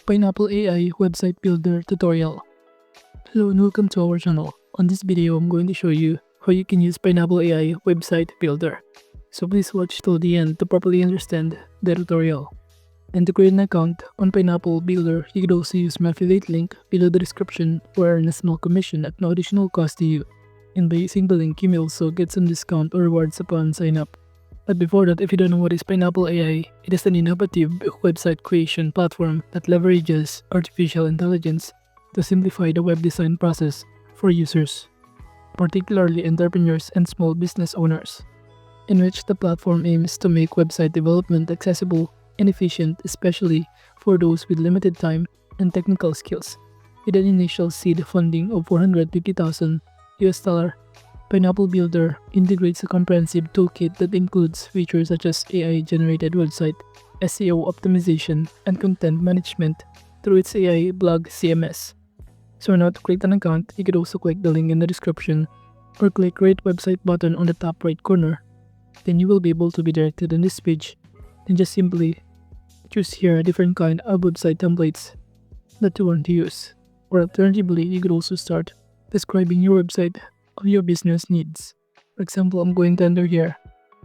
Pineapple AI Website Builder Tutorial. Hello and welcome to our channel. On this video, I'm going to show you how you can use Pineapple AI Website Builder. So please watch till the end to properly understand the tutorial. And to create an account on Pineapple Builder, you could also use my affiliate link below the description or earn a small commission at no additional cost to you. And by using the link, you may also get some discount or rewards upon sign up. But before that, if you don't know what is Pineapple AI, it is an innovative website creation platform that leverages artificial intelligence to simplify the web design process for users, particularly entrepreneurs and small business owners, in which the platform aims to make website development accessible and efficient, especially for those with limited time and technical skills. With an initial seed funding of $450,000, Pineapple Builder integrates a comprehensive toolkit that includes features such as AI-generated website, SEO optimization, and content management through its AI blog CMS. So now to create an account, you could also click the link in the description or click Create Website button on the top right corner. Then you will be able to be directed on this page. Then just simply choose here a different kind of website templates that you want to use. Or alternatively, you could also start describing your website of your business needs. For example, I'm going to enter here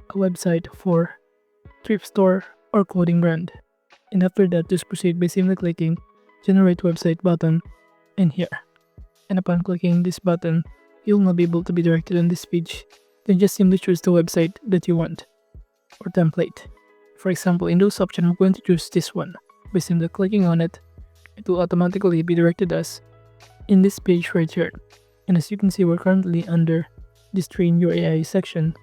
a website for thrift store or clothing brand. And after that, just proceed by simply clicking Generate Website button in here. And upon clicking this button, you'll now be able to be directed on this page. Then just simply choose the website that you want or template. For example, in those options, I'm going to choose this one. By simply clicking on it, it will automatically be directed us in this page right here. And as you can see, we're currently under this Train Your AI section.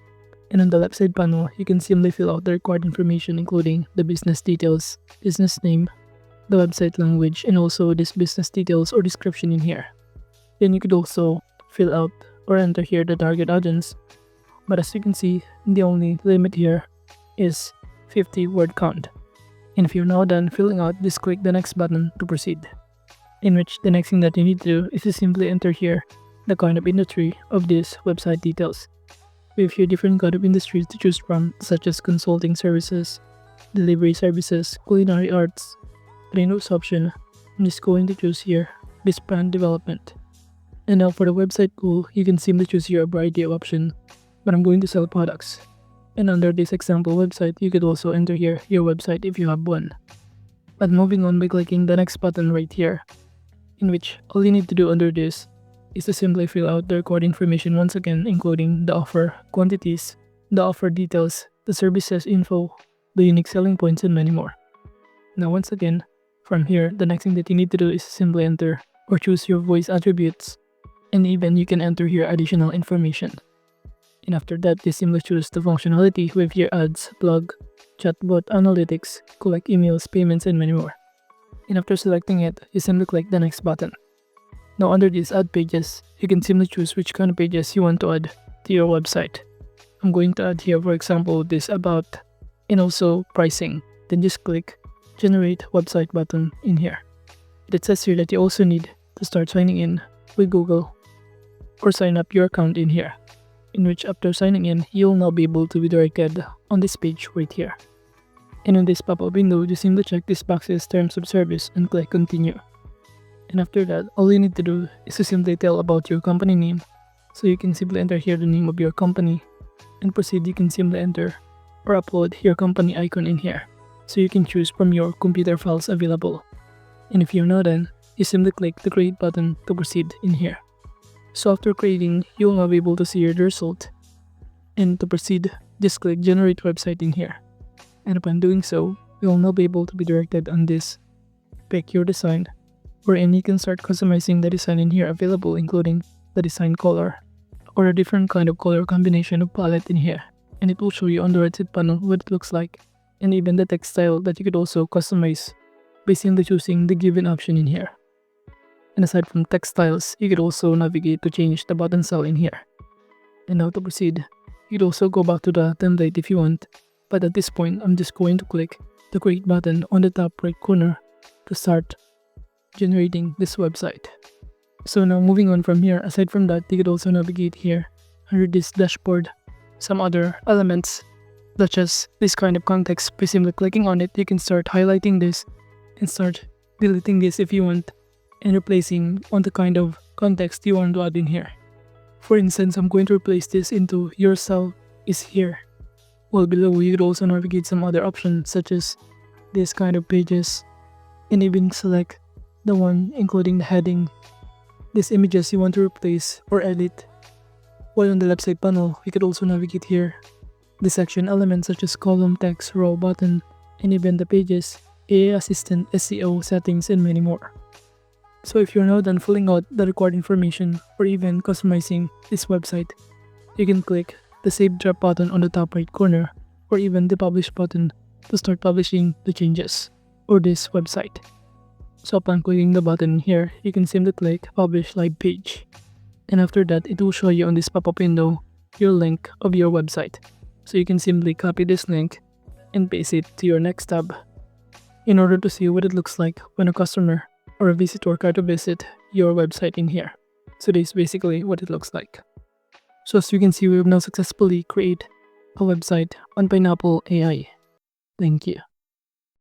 And on the left side panel, you can simply fill out the required information including the business details, business name, the website language, and also this business details or description in here. Then you could also fill out or enter here the target audience. But as you can see, the only limit here is 50 word count. And if you're now done filling out, just click the next button to proceed. In which the next thing that you need to do is to simply enter here the kind of industry of these website details. We have here different kind of industries to choose from, such as consulting services, delivery services, culinary arts. And in those option, I'm just going to choose here this brand development. And now for the website goal, you can simply choose here a variety of options, but I'm going to sell products. And under this example website, you could also enter here your website if you have one. But moving on by clicking the next button right here, in which all you need to do under this is to simply fill out the required information once again, including the offer quantities, the offer details, the services info, the unique selling points, and many more. Now once again, from here, the next thing that you need to do is simply enter or choose your voice attributes, and even you can enter here additional information. And after that, you simply choose the functionality with your ads, blog, chatbot, analytics, collect emails, payments, and many more. And after selecting it, you simply click the next button. Now under these ad pages, you can simply choose which kind of pages you want to add to your website. I'm going to add here, for example, this about and also pricing. Then just click Generate Website button in here. It says here that you also need to start signing in with Google or sign up your account in here, in which after signing in, you'll now be able to be directed on this page right here. And in this pop-up window, just simply check this box's terms of service and click Continue. And after that, all you need to do is to simply tell about your company name. So you can simply enter here the name of your company and proceed. You can simply enter or upload your company icon in here. So you can choose from your computer files available. And if you're not done, you simply click the Create button to proceed in here. So after creating, you'll now be able to see the result. And to proceed, just click Generate Website in here. And upon doing so, you'll now be able to be directed on this Pick Your Design, wherein you can start customizing the design in here available, including the design color or a different kind of color combination of palette in here. And it will show you on the right side panel what it looks like, and even the text style that you could also customize by simply choosing the given option in here. And aside from text styles, you could also navigate to change the button style in here. And now to proceed, you could also go back to the template if you want, but at this point, I'm just going to click the Create button on the top right corner to start generating this website. So now moving on from here, aside from that, you could also navigate here under this dashboard some other elements such as this kind of context. By simply clicking on it, you can start highlighting this and start deleting this if you want, and replacing on the kind of context you want to add in here. For instance, I'm going to replace this into yourself is here. Well, below you could also navigate some other options such as this kind of pages, and even select the one including the heading, these images you want to replace or edit. While on the left side panel, you could also navigate here the section elements such as column, text, row, button, and even the pages, AI assistant, SEO settings, and many more. So if you're now done filling out the required information or even customizing this website, you can click the Save Draft button on the top right corner or even the Publish button to start publishing the changes or this website. So upon clicking the button here, you can simply click Publish Live Page. And after that, it will show you on this pop-up window your link of your website. So you can simply copy this link and paste it to your next tab in order to see what it looks like when a customer or a visitor try to visit your website in here. So this is basically what it looks like. So as you can see, we have now successfully created a website on Pineapple AI. Thank you.